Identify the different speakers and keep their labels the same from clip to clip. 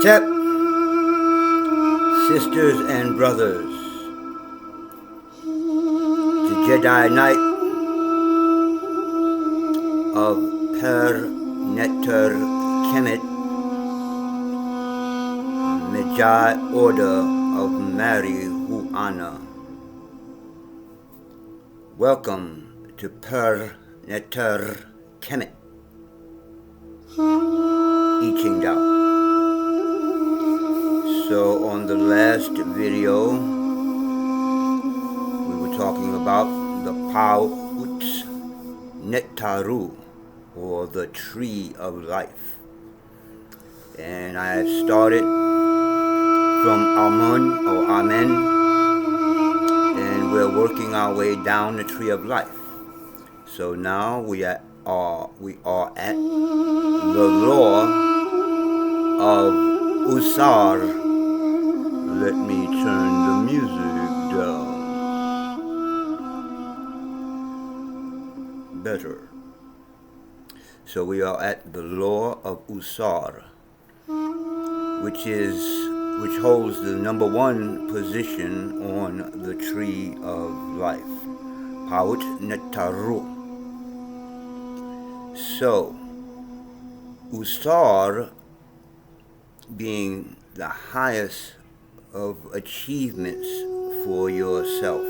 Speaker 1: Hotep, sisters and brothers, the Jedi Knight of Neteru, Magi Order of Marijuana. Welcome to Neteru, I Ching Dao. So on the last video, we were talking about the Paut Neteru, or the Tree of Life. And I had started from Amen, and we're working our way down the Tree of Life. So now we are at the law of Ausar. Let me turn the music down. Better. So we are at the law of Ausar, which holds the number one position on the Tree of Life, Paut Neteru. So, Ausar being the highest of achievements for yourself.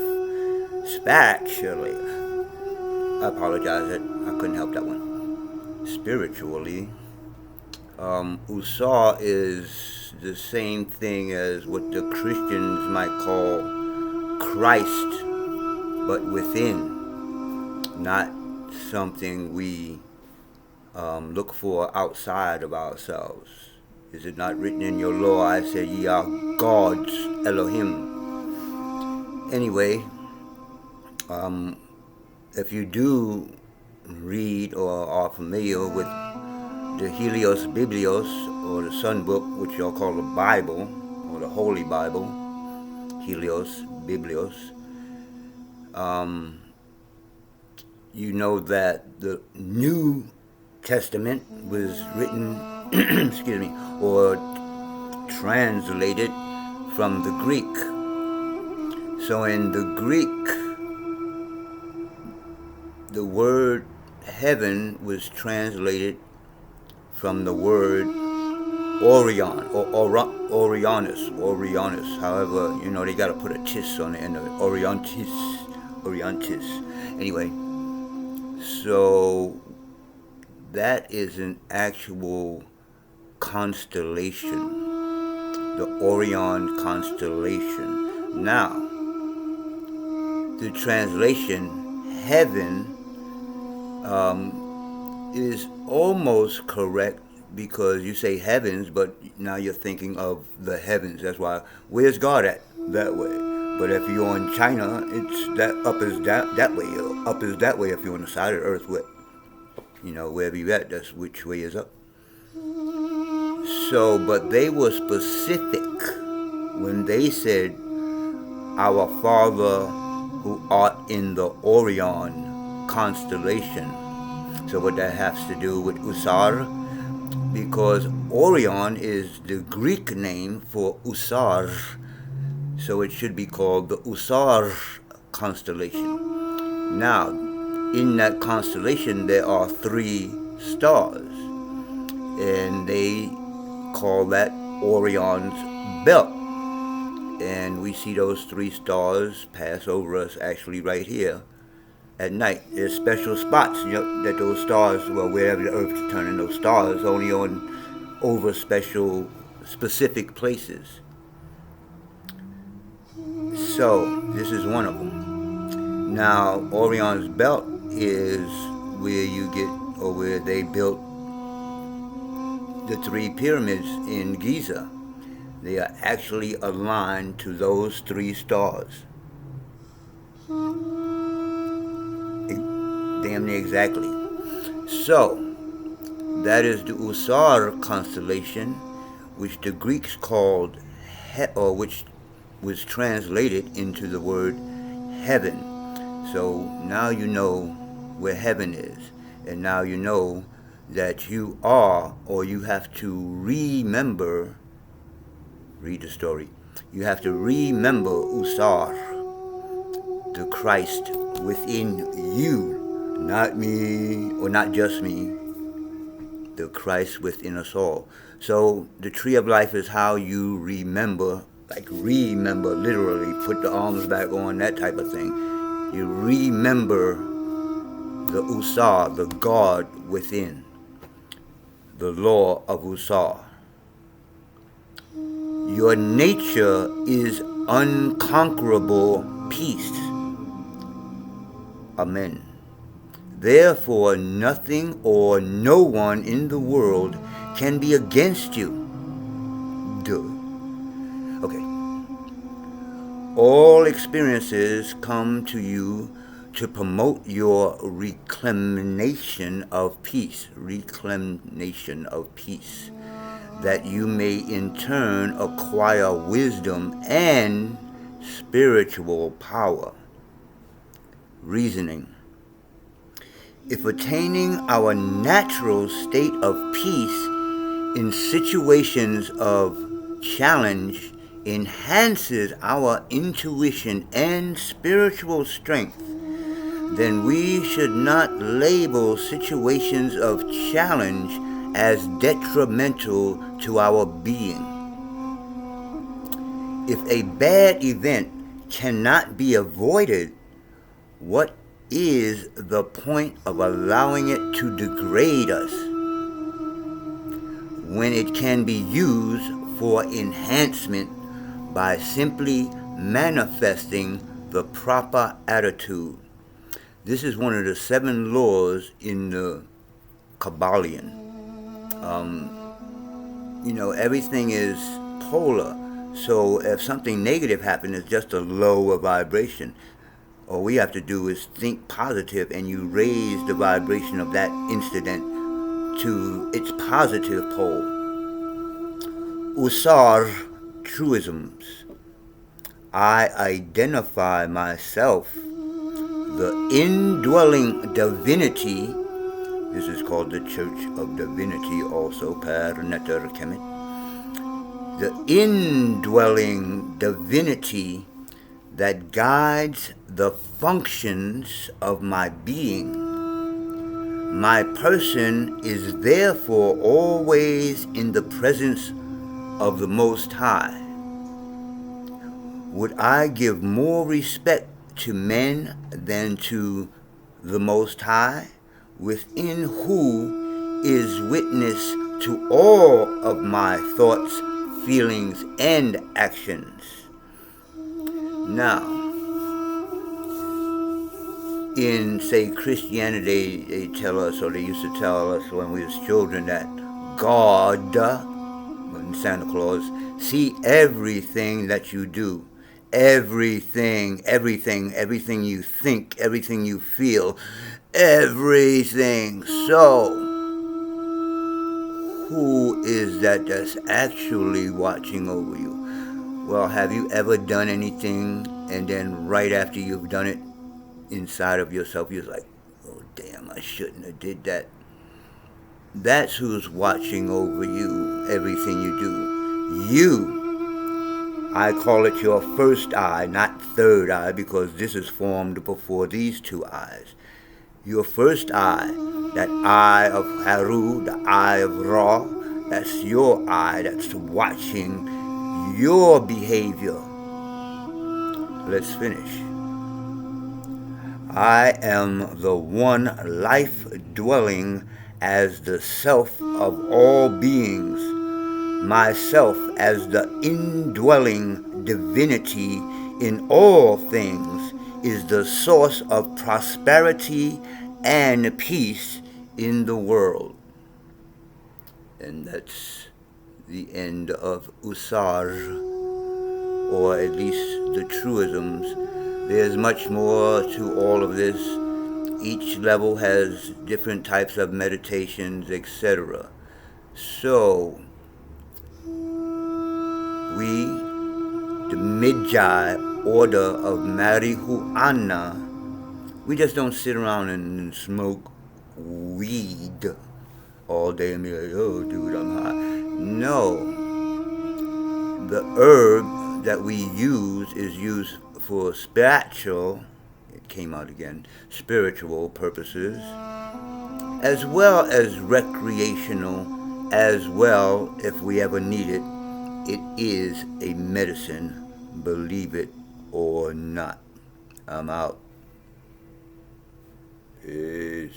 Speaker 1: Spiritually, I apologize, I couldn't help that one. Spiritually, Ausar is the same thing as what the Christians might call Christ, but within, not something we look for outside of ourselves. Is it not written in your law, I said, ye are gods, Elohim? Anyway, if you do read or are familiar with the Helios Biblios, or the Sun Book, which y'all call the Bible, or the Holy Bible, Helios Biblios, you know that the New Testament was written, excuse me, or translated from the Greek. So in the Greek, the word heaven was translated from the word Orion, or Orionis. However, you know, they got to put a tis on the end of it. Oriontis. Anyway, so that is an actual constellation, the Orion constellation. Now, the translation heaven is almost correct, because you say heavens, but now you're thinking of the heavens. That's why, where's God at? That way. But if you're in China, it's that up is that way. Up is that way if you're on the side of the earth. You know, wherever you're at, that's which way is up. So, but they were specific when they said, our Father who art in the Orion constellation. So what that has to do with Ausar, because Orion is the Greek name for Ausar, so it should be called the Ausar constellation. Now, in that constellation, there are 3 stars, and they call that Orion's belt. And we see those 3 stars pass over us actually right here at night. There's special spots, you know, that those stars, well, wherever the earth is turning, those stars only over specific places. So this is one of them. Now, Orion's belt is where you get, or where they built the 3 pyramids in Giza. They are actually aligned to those 3 stars. Damn near exactly. So, that is the Ausar constellation, which the Greeks called, or which was translated into the word heaven. So now you know where heaven is, and now you know that you are, or you have to remember read the story. You have to remember Ausar, the Christ within you, not me or not just me, the Christ within us all. So the tree of life is how you remember, like remember literally, put the arms back on, that type of thing. You remember the Ausar, the God within, the law of Ausar. Your nature is unconquerable peace. Amen. Therefore, nothing or no one in the world can be against you. Duh. Okay. All experiences come to you to promote your reclamation of peace. Reclamation of peace. That you may in turn acquire wisdom and spiritual power. Reasoning. If attaining our natural state of peace in situations of challenge enhances our intuition and spiritual strength, then we should not label situations of challenge as detrimental to our being. If a bad event cannot be avoided, what is the point of allowing it to degrade us when it can be used for enhancement by simply manifesting the proper attitude? This is one of the 7 laws in the Kabbalion. Everything is polar. So if something negative happens, it's just a lower vibration. All we have to do is think positive, and you raise the vibration of that incident to its positive pole. Ausar truisms. I identify myself, the indwelling divinity. This is called the Church of Divinity also, Neteru, Khemitik. The indwelling divinity that guides the functions of my being. My person is therefore always in the presence of the Most High. Would I give more respect to men than to the Most High, within who is witness to all of my thoughts, feelings, and actions? Now, in, say, Christianity, they tell us, or they used to tell us when we was children, that God, when Santa Claus, see everything that you do. Everything you think, everything you feel, everything. So, who is that's actually watching over you? Well, have you ever done anything and then right after you've done it, inside of yourself, you're like, oh damn, I shouldn't have did that? That's who's watching over you, everything you do. You, I call it your first eye, not third eye, because this is formed before these 2 eyes. Your first eye, that eye of Haru, the eye of Ra, that's your eye that's watching your behavior. Let's finish. I am the one life dwelling as the self of all beings, myself as the indwelling divinity in all things is the source of prosperity and peace in the world. And that's the end of Ausar, or at least the truisms. There's much more to all of this. Each level has different types of meditations, etc. So, we, the Magi order of marijuana, we just don't sit around and smoke weed all day and be like, oh dude, I'm high. No. the herb that we use is used for spiritual, it came out again, spiritual purposes, as well as recreational, as well, if we ever need it. It is a medicine, believe it or not. I'm out. Peace.